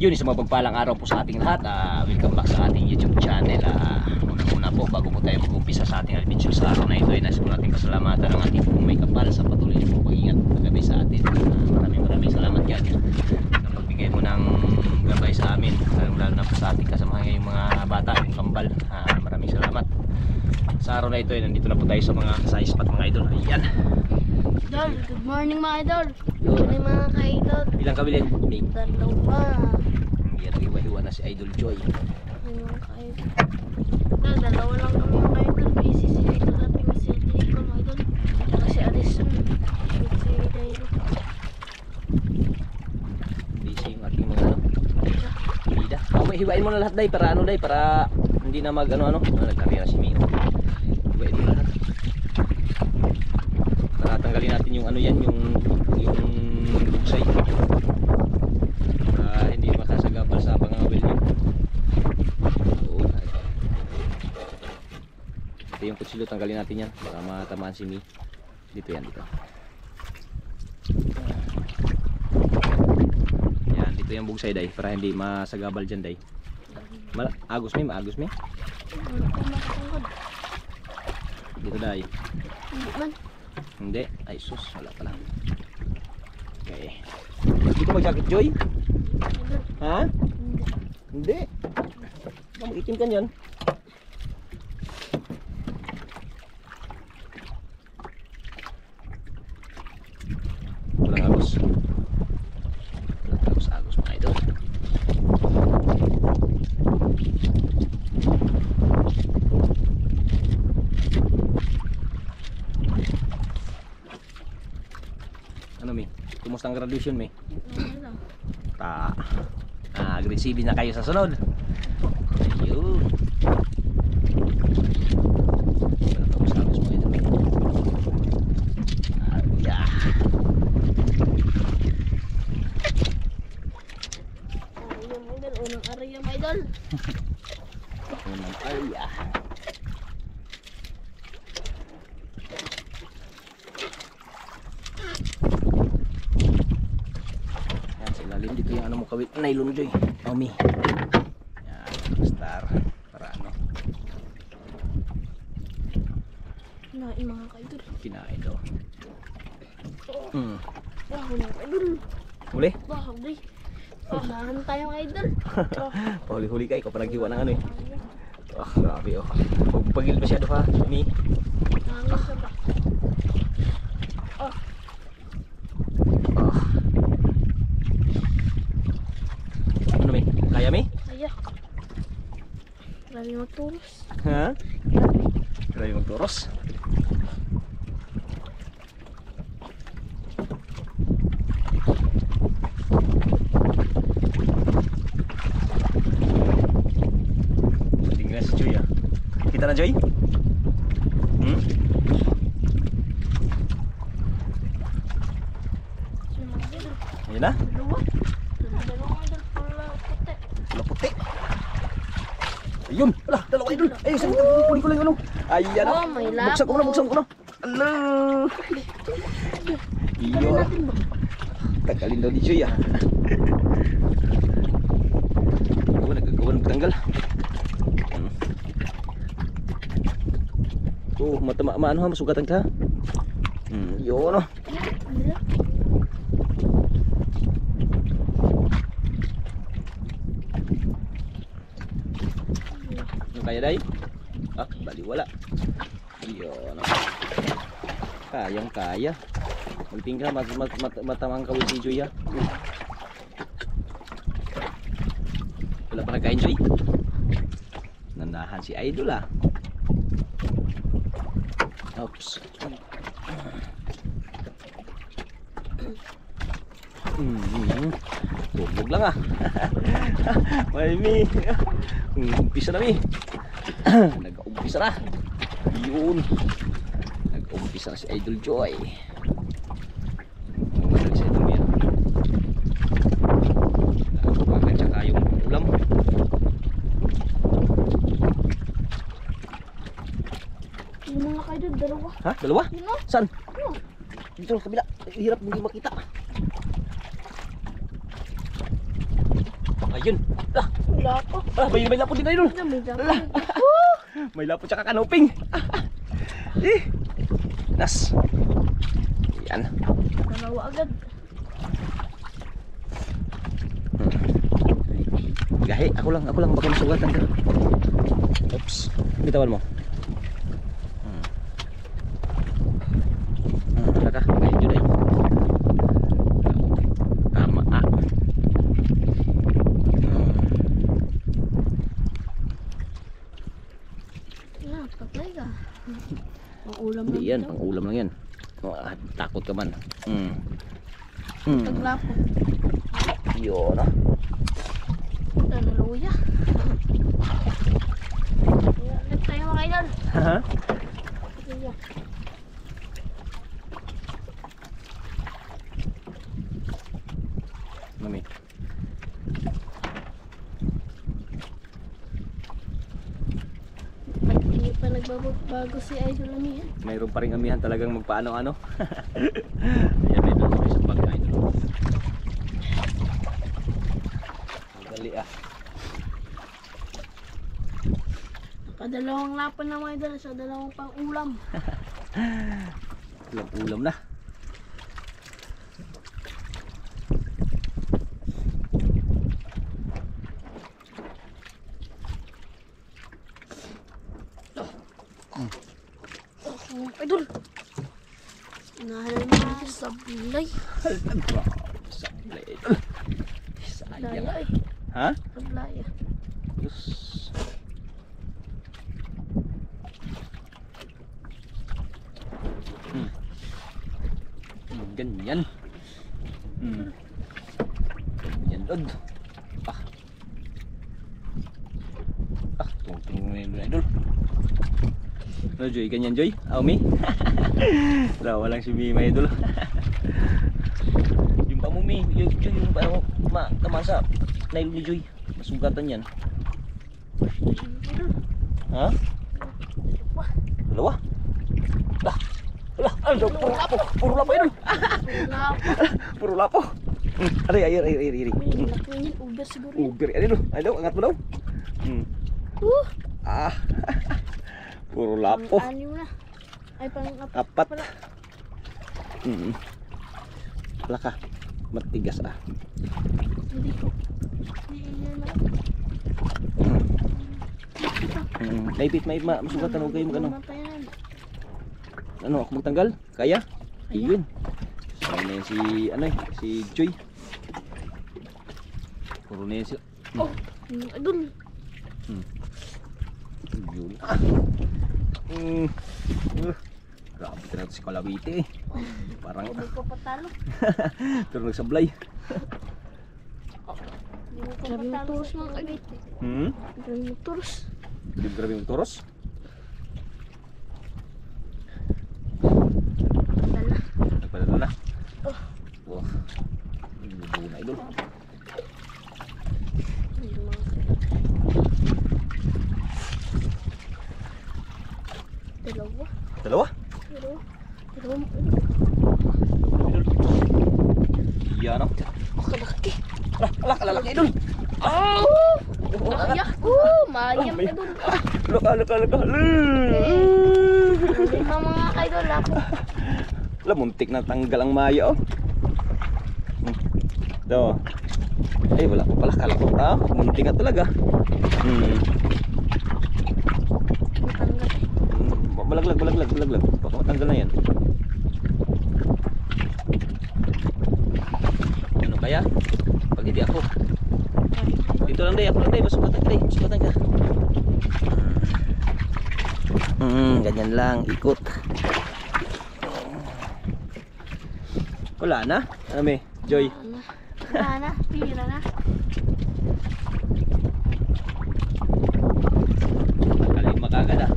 Yun, isang mapagpalang araw po sa ating lahat. Welcome back sa ating YouTube channel. Una po, bago po tayo mag-umpisa sa ating adventure sa araw na ito, ay nais po natin kasalamatan ng ating pong may kapal sa patuloy na pong pag-ingat gabi sa atin. Maraming salamat yan na pagbigay mo ng gabay sa amin, lalo na po sa ating kasamahan ngayong mga bata, yung kambal. Maraming salamat. Sa araw na ito ay nandito na po tayo sa mga size spot mga idol. Ayan. Idol, good morning mga idol. Good morning mga ka-idol. Ilang kabilin? Dalawa. Yan, iwa-iwa na si Idol Joy. Mga ka-idol. Dalawa lang kami mga idol. Busy si idol at si Tico mga idol. Tsaka si Alison. Si Dairo. Busy yung ating mga bida. May hiwain mo na lahat day para ano day, para hindi na mag ano. Nagkarya si Mio. Hiwain mo na lahat. Para tanggalin natin yung ano yan, yung bugsay. Hindi makasagabal sa pangawil niyo. Ito yung kutsilo, tanggalin natin yan para matamaan si Mi. Dito yan, dito. Yan, dito yung bugsay day para hindi masagabal dyan day. Agos Mi, maagos Mi. Dito day. Hindi, ay sus, wala pala. Okay. Hindi ka mag-jacket Joy? Ha? Hindi. Mag-itim ka niyan. Walang agos. Walang agos mga idol. Ano Mi? Kumusta ang graduation Mi? Agresibi na kayo sa sunod. Ayun. Tapos mo ito. Yeah. Unang area mga idol. Unang area. Ilalim dito yung ano mo kawit nylon Joy. Omi. Yan, star para ano. Kinain mga ka-idol. Kinain daw. Baho na ka-idol. Huli? Baho day. Bahan tayo mga idol. Pahuli-huli ka, ikaw pa naghiwa ng ano eh. Grabe oh. Huwag pagil masyado ha, Mi. Hangin sa ba? Ano Mi? Kaya Mi? Kaya. Grabe magturos. Ha? Grabe magturos. Tingnan si Joy ah. Kita na Joy? Ayan na? Wala puti. Ayun, ala, dalawa idol. Ay, saan kunin ko lang ano. Ayan na. Buksan ko na. Ala. Iyo. Tagalin daw ni Joy ah. Nagkagawa magtanggal. Oh, maano ha, masugatan ka. Yun oh. baliwala. Yun. Kayang kaya. Magting ka, matamang kawin si Joy, ha? Wala pa nagkain, Joy? Nandahan si Idol, ha? Oops. Tubog lang, ha? May mi. Umpisa na, mi. Nag-umpisa na. Yun. Nag-umpisa na si Idol Joy. Umalag si Idol yan. Bakit tsaka yung ulam. Yung mga kayo doon, dalawa. Ha? Dalawa? Yun o. Saan? Yun. Dito sa kabila. Hirap hindi makita. Ayun. Ah, Wala ko. may lapo din, Idol. May dami. Ala. May lapo tsaka kanoping. Nas. Yan. Dalawa agad. Gahe, ako lang baka masugatan ka. Oops. Bitawan mo. Taka, gahe yun ay. Tama, ah. Patay ka. Pang ulam Hindi lang yan, daw. pang ulam lang yan. Takot ka man. Taglapo. Yun, ah. Luya. Ulit tayo mga idol. Ha? Luya. Mami. Hindi pa nagbabago si Idol Amihan. Mayroon pa rin amihan talagang magpaano-ano. Ayan, may doon sa bag na ito. Madali, ah. Kadalawang lapan na mga idol sa dalawang pang ulam. Ulam na. Idol. Nahalal mo sa sablay. Sablay. Sayang. Laya eh. Ha? Sablay. Yes. Ganyan. Ganyan, Lord. Tungting mo yun, Idol. No, Joy, ganyan, Joy? Mi? Dawa lang si Mima, Idol. Yung pa mo, Mi. Yung pa mo, tamasa. Nail ni Joy. Masugatan yan. Ha? Dalawa? Lah. Lah, ano, puro lapo, Idol. Puro lapo. Aray. Laki niyan, uber siguro yun. Uber, ano, angat mo daw. Puro lapo. Pang-anim na. Ay, Apat. Wala ka. Matigas, ah. Hindi ko. Naipit, masugatan, huwag kayo mag-ano. Matayan. Ano, ako magtanggal? Kaya? Kaya. Iyon. Sana yan si Joy. Puro na yan si... Idol. Yun. Grabe ka natin si Kalawite, eh. Parang Hindi ko patalo. pero nagsablay. Grabe yung turos mga kagit. Grabe yung turos. Grabe yung toros. Dala. Nagpadala na. Wow. Lubo na, Idol. Yung mga dalawa. Dalawa? Dalawa. Idol. Yan, oh. Kalaki. Kalalaki, Idol. Mayam. Mayam ka dun. Laka. Lima mga kaidol ako. Wala, muntik na tanggal ang maya, oh. Ito. Ay, wala pa pala. Kala ko, muntik na talaga. Matanggal. Balaglag. Baka matanggal na yan. Ano kaya? Pag hindi ako. Dito lang day, ako lang day. Masukatan ka. Ganyan lang, ikot. Wala na? Ano Joy? Wala na. Pira na. Kalima kagad ah.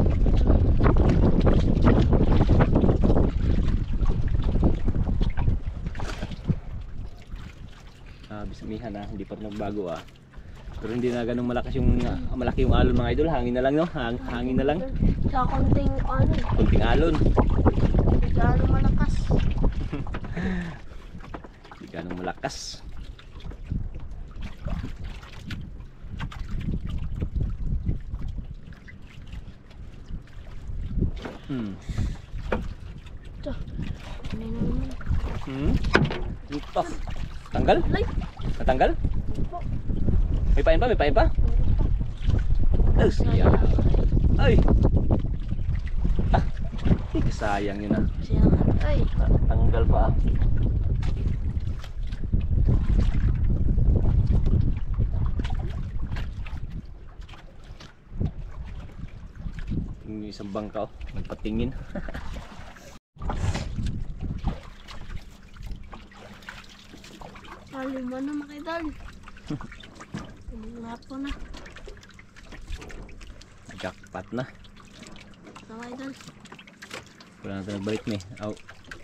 Bismihan ah, hindi pa magbago ah. Pero hindi na ganun malakas yung malaki yung alon mga idol. Hangin na lang no? Hangin na lang. Sa konting ano. Kunting alon. Hindi gaano malakas. Hindi ganun malakas. Ito. Ano naman? Ito. Tanggal? Ay. Natanggal? May pain pa? Oh, siya. Ay! Sayang yun ah. Ay. Tanggal pa. Yung isang bangka nagpatingin. Kalima na makidal. Nga po na. Jackpot na. Makidal. Wala na tayo nagbalik ni.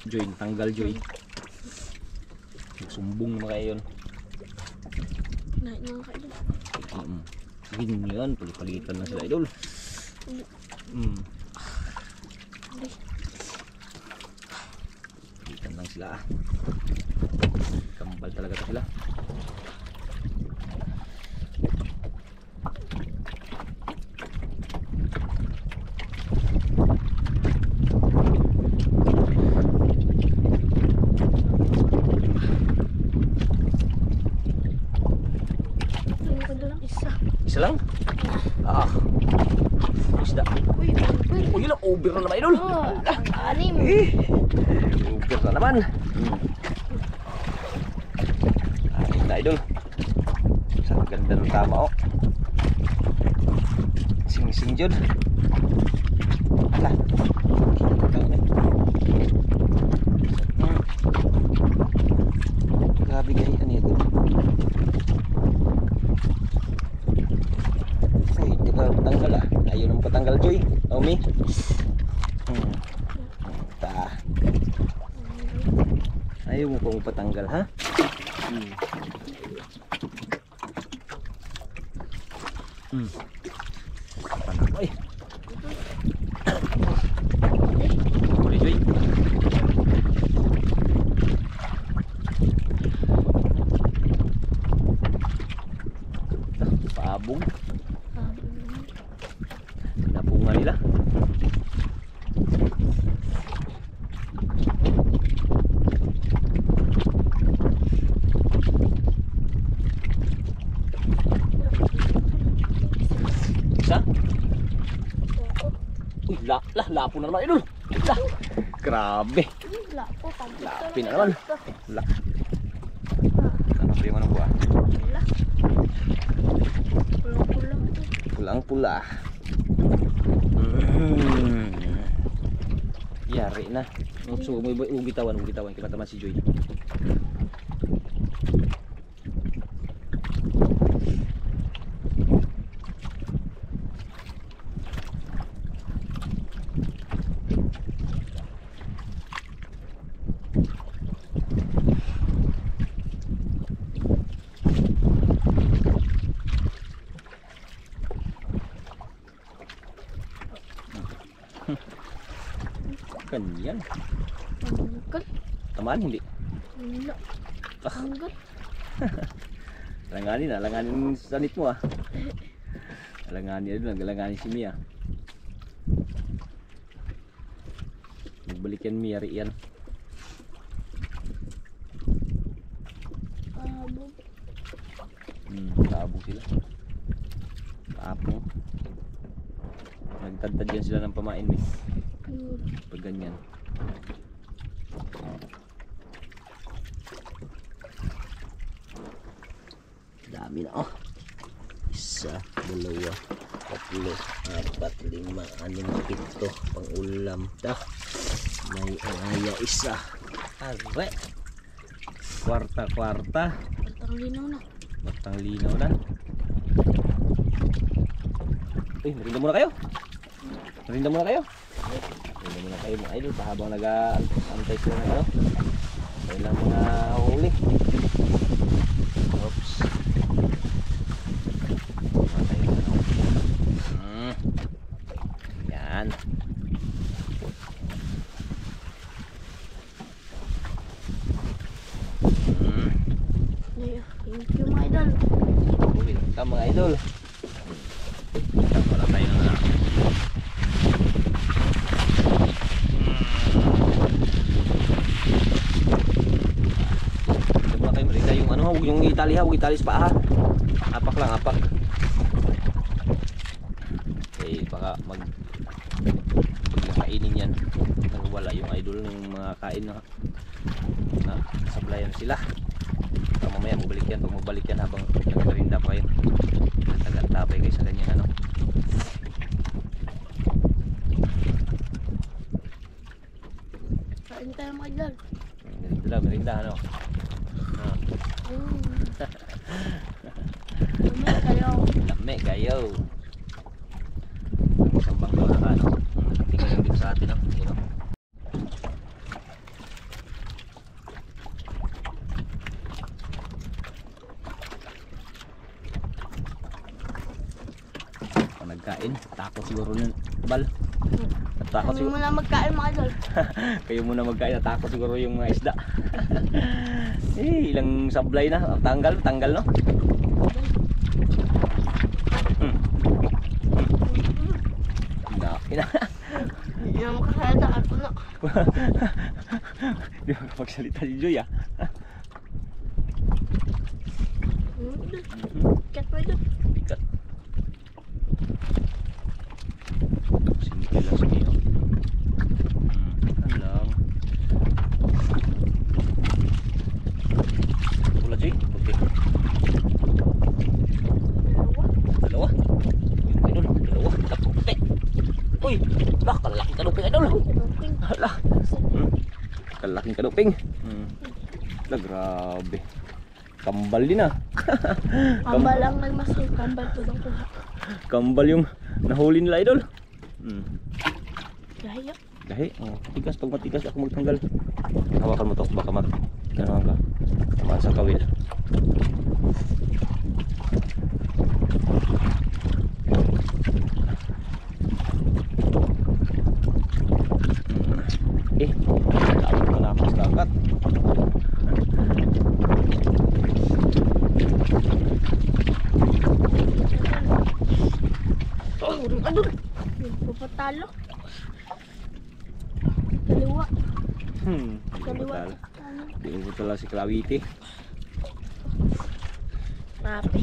Joy, tanggal Joy. Sumbong na kayo yun. Nahin mo makidal. Ganyan, palitan na sila idol. Palitan lang sila ah. Kambal talaga sila. Isa lang? Isda. Uy, Uy, yun lang, over na naman idol. Anim. Over na naman. Anim na idol. Sa ganda ng tama Sing-sing jud. Ala. Grabe guys, ano yun? Ay, di ba patanggal ah? Ayaw naman patanggal Joy. Omi. Ayaw mo pong patanggal ha? Panamay. Huli Joy. Paabong. Napunga nila. Isa? Uy, lapo na naman idol. Grabe. Lapo, pamputo. Lapi na naman. Ano pa yung ano buwan? Wala. Pulang-pulang ito. Pulang-pula. Yari na. So, ugitawan. Kita taman si Joy. Ganyan. Tanggal. Tamaan hindi. Wala. Tanggal. Alanganin sanit mo ah. Alanganin si Mia. Magbalik yan Mia riyan. Kaabog sila. Kaapong. Nagtadtad yan sila ng pamain. Pag ganyan. Dami na oh. Isa, dalawa, tatlo, apat, lima, anim, pito, pang ulam. May angaya isa. Arre. Kwarta-kwarta. Batang linaw na. Batang linaw na. Merinda muna kayo. Merinda muna kayo. Merinda muna kayo mga idol. Habang nag-aantay sila ng ano. Kailang mga huli. Oops. Matay na ano. Yan. Thank you mga idol. Welcome mga idol. Wala tayo na. Huwag kayo marita yung ano, huwag yung itali ha, huwag itali sa paa ha. Apak lang, apak. Okay, baka kainin yan. Wala yung idol ng mga kain na sablayan sila. Mamaya magbalik yan, pag magbalik yan habang nagkarinda pa kayo. Tagal-tabay kayo sa ganyan ano. Kain tayo mga idol. Merinda ano. Lami kayo. Lami kayo. Isang bangko na ka ano. Tingnan lang dito sa atin no. You know? Nagkain, takot siguro nun bal. Takot Kami siguro. muna magkain mga idol. Kayo muna magkain, natakot siguro yung mga isda. Ilang sablay na, tanggal no. Ina. Hindi na makasalita ako na. Di ba magsalita si Joy ah. Kat mo idol. Bigat. Simple lang sa iyo. Alam. Wala Joy? Okay. Dalawa. Idol, dalawa. Puti. Uy, lah, kalaking kaduping idol. Hala. Kalaking kaduping. Hala, grabe. Kambal din ah. Kambal ang nagmasol. Kambal to lang kuha. Kambal yung nahuli nila idol. Gahiyak. Gahi, tigas. Pag matigas ako magtanggal. Hawakan mo to, baka gano'n ka. Tamaan sa kawil. Dapat ko na ako sa kagat. Aduh, papatalo. Kaliwa. Kaliwa. Di mo pala si Klawiti. Rapi.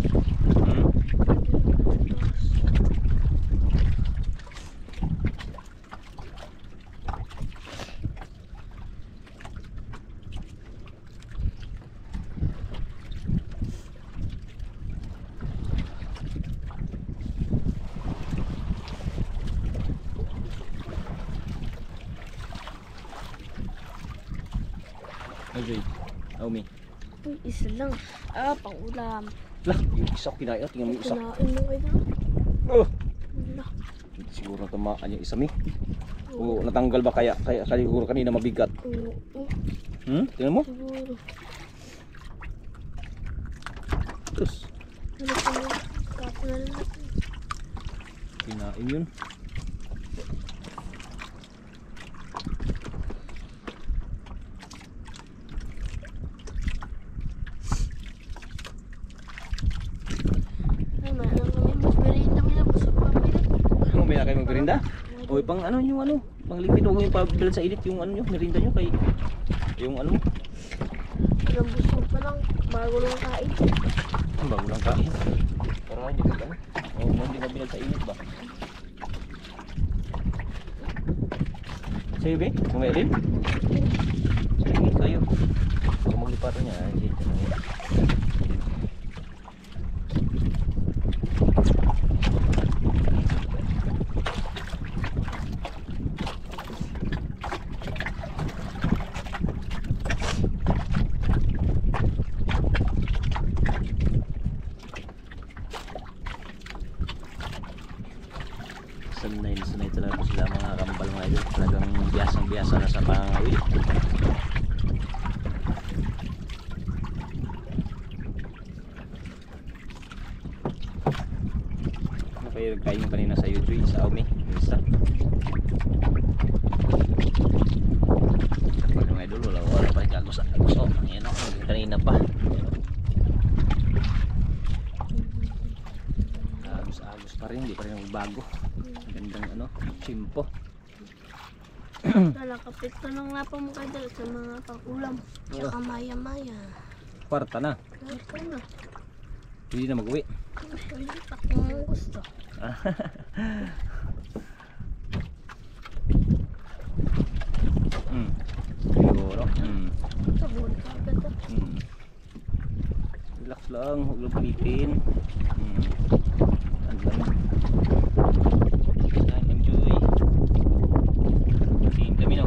Ajoy, Aumi. Uy, isa lang. Pang ulam. Lah, yung isa ko kinain. Tingnan mo yung isa. Kinain mo kayo. Oh, Wala. siguro tamaan yung isa mi. O natanggal ba kaya siguro kanina mabigat. Oo. Tingnan mo. Siguro. Terus, Ano pa yun? Kapo na lang natin. kinain yun. Ay, mayroon kami. Magmerienda mo yan. Busog pa kami. Ano, may na kayo magmerinda? O pang ano yung ano, pang lipid, huwag mo yung pabilan sa init yung ano nyo, merinda nyo kay yung ano mo. Ilang busog pa lang. Bago lang kain. Bago lang kain. Para hindi ka ano. O hindi mabilan sa init ba? Sa'yo, be? Sumaya din? Sige, kayo. Kung maglipatan niya, dito lang yun. Sanay talaga sila mga kambal mga idol. Talagang biyasang-biyasa na sa pangawil. Ano kayo nagkain nyo kanina sa YouTube sa Umi? Isa. Kapag mga idol, wala pa rin kagos. Ayan o, kanina pa. Agos pa rin, hindi pa rin bago. Gandang ano, chimpo. Kalakapit ko nang lapa mo kayo sa mga pang-ulam. Tsaka maya-maya. Kwarta na. Ito na. Hindi na mag-uwi. Hindi pa kung gusto. Siguro. Sabon ka agad ah. Relax lang, huwag lang palitin. Ano lang. Enjoy. Tingin kami na.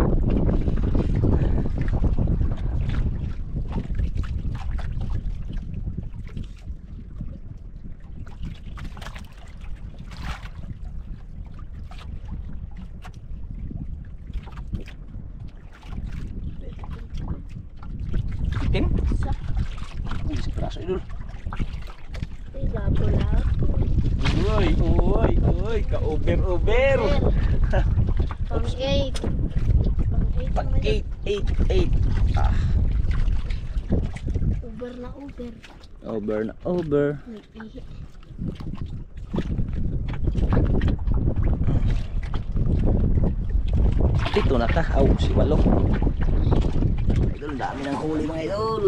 Itim? Sa Hindi sa praso idol. labo-labo. Uy, ka-over. Pang-8. Pag 8. Ah, Uber na uber. over na over. Nag-ihi. Dito na ka. Aw, si Walo. Idol, dami ng huli mga idol.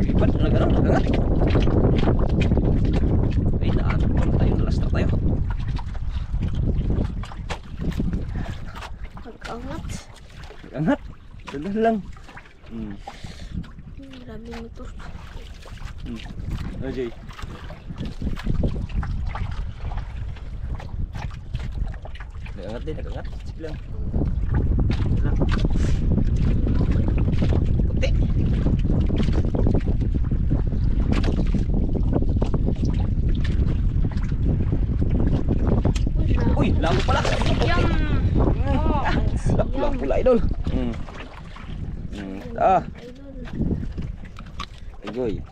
Ipat, nag-ano? Nag-angat? Ay, naatupon tayo. Nalastra tayo. Pag-angat. Nag-angat. Dalan lang. Grabe motor. Ajay. Nag-angat din, nag-angat. Sige lang. Sige lang. Puti. Uy, lago pala. Yum! Oh, Lago pula idol. Ah, idol. agoy.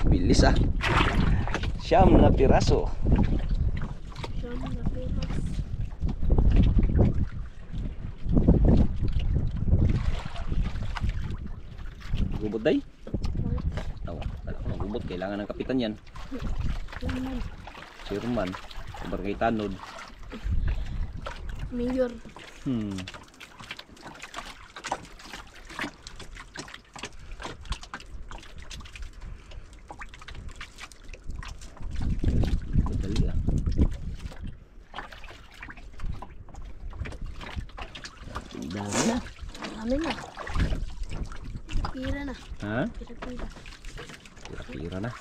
Bilis ah. Siyam na piraso. Siyam na piras. Gubot day? Oo, kala ko magubot. Kailangan ng kapitan yan. Yaman. Chairman. Barangay Tanod. Mayor. Dali ah. Dami na. Dami na. Pira na. Ha? Pira-pira. Pira-pira na.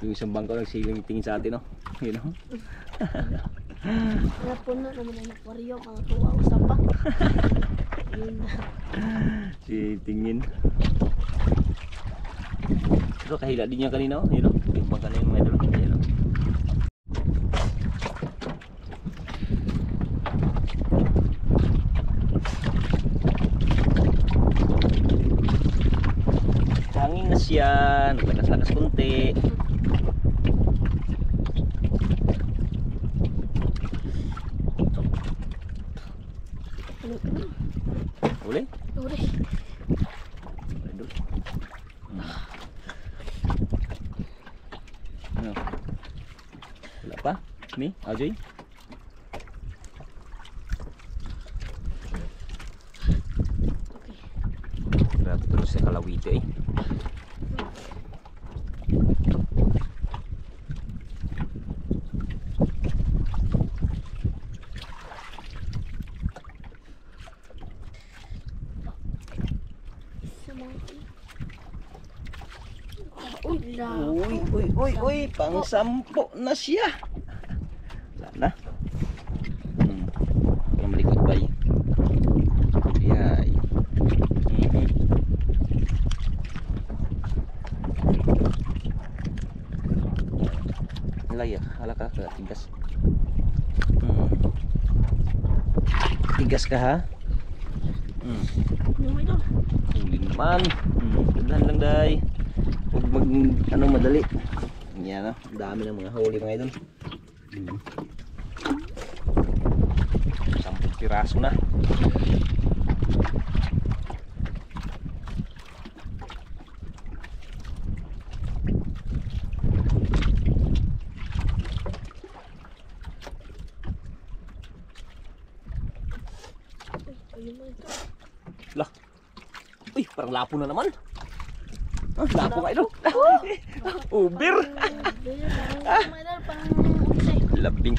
Yung isang bangko nagsiling tingin sa atin, no? You know? Mga puno naman ang aquarium. Mga tuwa usap pa. Yun na. Si tingin. Pero kahila din niya kanina, oh. You know? Yung bangka na yung mga idol. You know? Hangin na siya. Naglakas-lakas kunti. Uli? Uri. Idol. Ano? Wala pa? Ni? Ajay? Grabe pero sa Kalawite eh. Sa monkey. Uy, labo. Uy, pang 10 na siya. Wala na. Ang malikot ba yun? Yay. Layak, halaka ka, tigas. Tigas ka ha? Ano ito? Huli naman. Dandan lang day. Huwag mag ano madali. Yan ang dami ng mga huli mga idol. 10 piraso na. Ano mo ito? Lah. Uy, parang lapo na naman. Ah, lapo nga idol. Uber. Ano ito? Pang unsay. 11.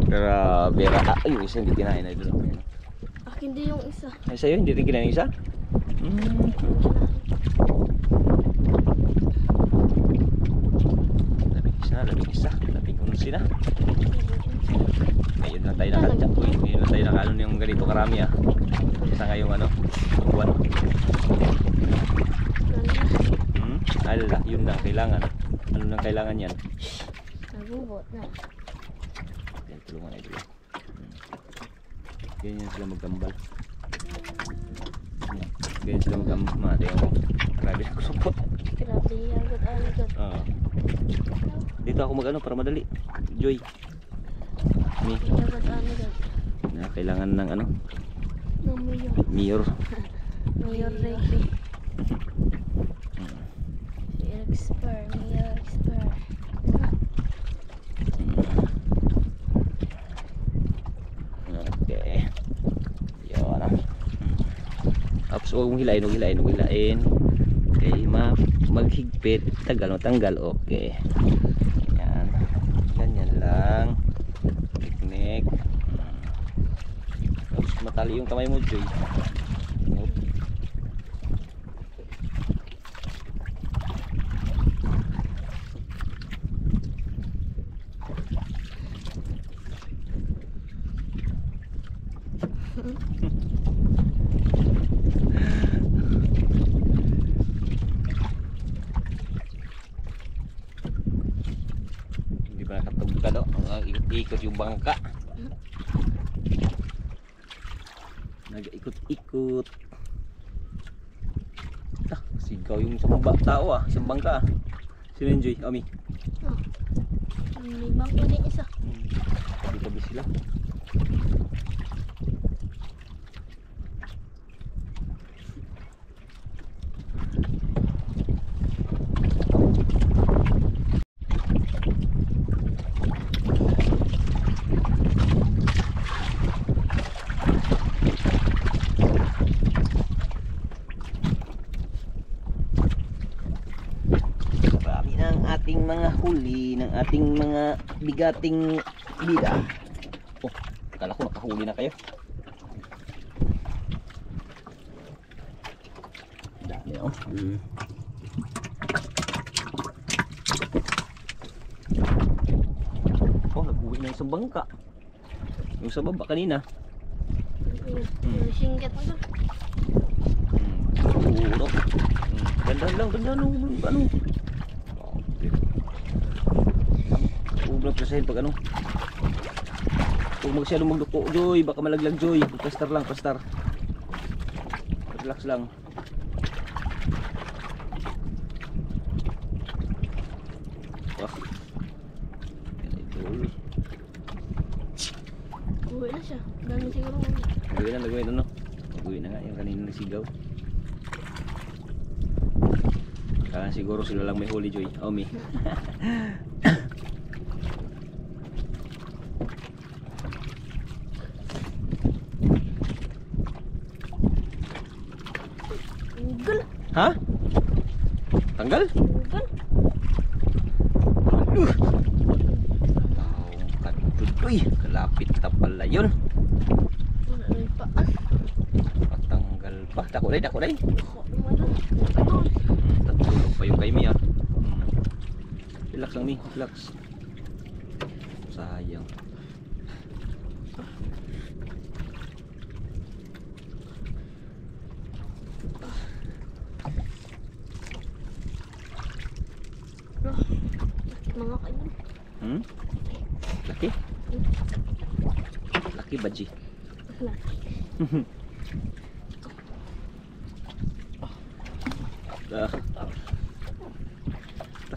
Grabe. Ay, yung isa hindi kinain na idol. Akin din yung isa. Ay, sa'yo, hindi rin kinain yung isa? Labing isa. 11 na. Ngayon lang tayo nakadya. Ngayon lang tayo nakaalon yung ganito karami ah. Sa ngayong ano, buwan. Ala, yun lang kailangan. Ano nang kailangan yan? Nagubot na. Yan, tulungan na ito. Ganyan sila magkambal. Ganyan sila magkambal. Mati yung grabe ako support. Grabe yan. Agad. Dito ako mag-ano para madali. Joy. Agad. Na kailangan ng ano? Ng Mayor. Mayor Reiki. Mayor expert. Okay. Yun ah. Tapos huwag mong hilain. Okay, maghigpit. Tanggal. Okay. Yan. Ganyan lang. Teknik. Tapos matali yung kamay mo, Joy. Hindi pa nakatugka daw. Ikot-ikot yung bangka. Nag-ikot-ikot. Sigaw yung isang tao ah. Isang bangka ah. Sino yung Joy? Ami? May bangko din isa. Tabi-tabi sila. Ating mga huli ng ating mga bigating bida. Oh, akala ko nakahuli na kayo. Dami oh. Oh, nag-uwi na yung sa bangka. Yung sa baba kanina. Yung singkat mo doon. Puro. Ganda lang. Ano? Huwag lang plasahin pag ano. Huwag masyadong magduko, Joy. Baka malaglag, Joy. Pastar lang. Relax lang. Wah. Yan ito. Uwi na siya. Dami siguro. Lagawin na, no? Uwi na nga yung kanina nagsigaw. Kaya siguro sila lang may huli, Joy. Omi. Ha? Tanggal? Tanggal. Aduh. Taong kadudoy. Kalapit na pala yun. Wala na yung paan. Patanggal pa. Dako day, dako day. Ako naman lang. Ano? Tatulog pa yung kay Mi ah. Relax lang Mi, relax. Sayang. Mga kaidol. Hmm? Laki? Laki ba, G? Laki.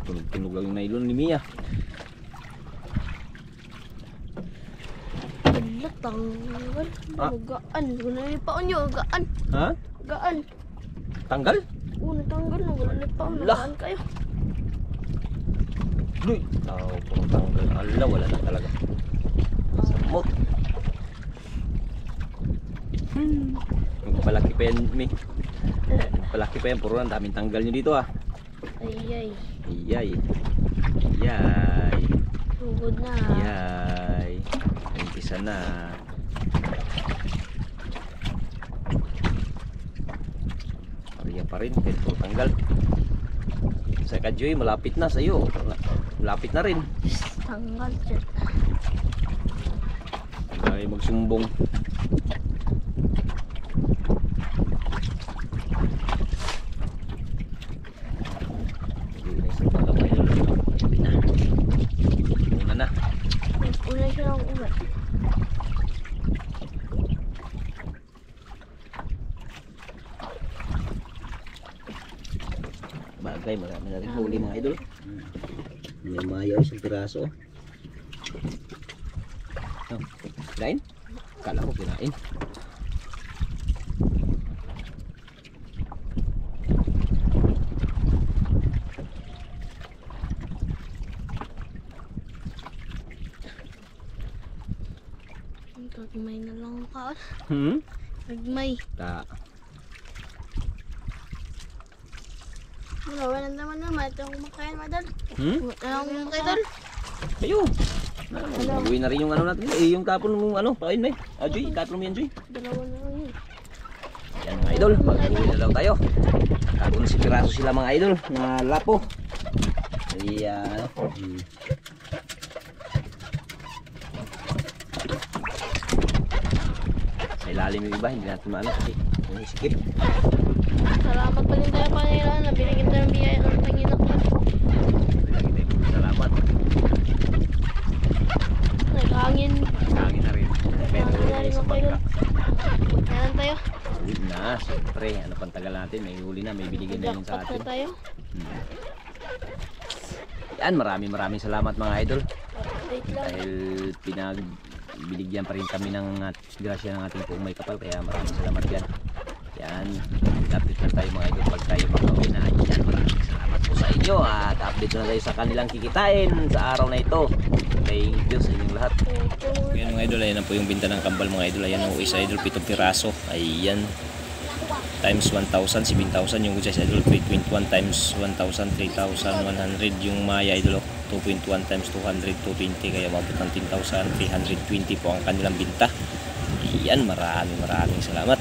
Tunog-tunog lang yung nylon ni Mia. Wala, tanggal. Ah. Gaan. Wala na yung paon nyo. Gaan. Ha? Gaan. Tanggal? Una tanggal na. Wala na yung paon. Lah. Gaan kayo. Duy! Tao, puro tanggal. Ala, wala na talaga. Samot. Magpalaki pa yan, Mi. Magpalaki pa yan. Puro ang daming tanggal nyo dito ah. Ayay. Iyay. Iyay. Sugod na. Iyay. Umpisa na. Pariya pa rin. Kahit puro tanggal. Sa Kajoy, malapit na sa'yo. Malapit na rin. Tanggal dyan. Ay magsumbong. Una na. Una siya lang uwi. Bagay, marami na rin huli mga idol. May mayaw isang piraso. Oh, kinain? Kala ko kinain. Gagmay na lang ka. Hmm? Gagmay. Ta. Wala naman naman. Ito ang kumakain, madal. Hmm? Wala akong kumakain, dal. Ayo. Gawin na rin yung ano natin. Eh, yung tapon mo ano, pain na eh. Joy, tapon mo yan, Joy. Dalawa na lang yun. Yan mga idol, mag-uwi na daw tayo. Tapon si piraso sila mga idol na lapo. Ay, ano. Sa ilalim yung iba, hindi natin maano kasi sikip. Salamat pa din tayo, Panginoon. Nabinigyan tayo ng biyaya ng Panginoon. Salamat. Nagkangin. Hangin na rin. Pero Nagkangin na rin sa ako yun. bangka. Kailan tayo? Huli na, siyempre. Ano pang tagal natin, may huli na, may binigyan na yun sa Jackpot atin. na tayo. Yan, maraming salamat mga idol. Wait lang. Dahil binigyan pa rin kami ng grasya ng ating Puong May Kapal, kaya maraming salamat yan. Yan, update na tayo mga idol pag tayo makauwi na. Yan, maraming salamat po sa inyo at update na tayo sa kanilang kikitain sa araw na ito. Thank you sa inyong lahat. Yan mga idol, ayan na po yung binta ng kambal mga idol. Ayan ang isa idol, 7 piraso. Ayan, times 1,000, 7,000 yung isa idol, 3.1 times 1,000, 3,100 yung maya idol, 2.1 times 200, 220, kaya mabot ng 10,320 po ang kanilang binta. Ayan, maraming salamat.